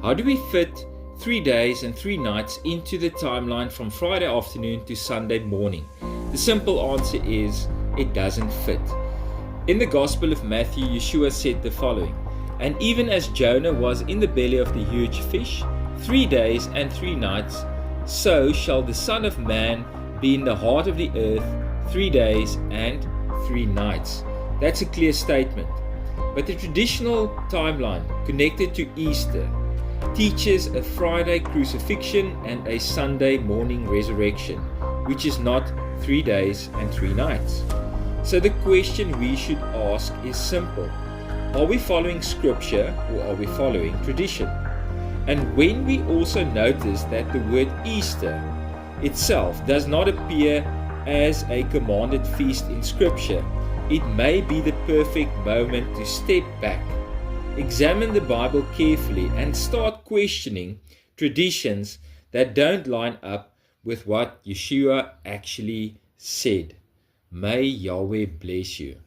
How do we fit 3 days and 3 nights into the timeline from Friday afternoon to Sunday morning? The simple answer is it doesn't fit. In the Gospel of Matthew, Yeshua said the following, "And even as Jonah was in the belly of the huge fish 3 days and 3 nights, so shall the Son of Man be in the heart of the earth 3 days and 3 nights." That's a clear statement. But the traditional timeline connected to Easter teaches a Friday crucifixion and a Sunday morning resurrection, which is not 3 days and 3 nights. So the question we should ask is simple. Are we following scripture or are we following tradition? And when we also notice that the word Easter itself does not appear as a commanded feast in scripture, it may be the perfect moment to step back, examine the Bible carefully, and start questioning traditions that don't line up with what Yeshua actually said. May Yahweh bless you.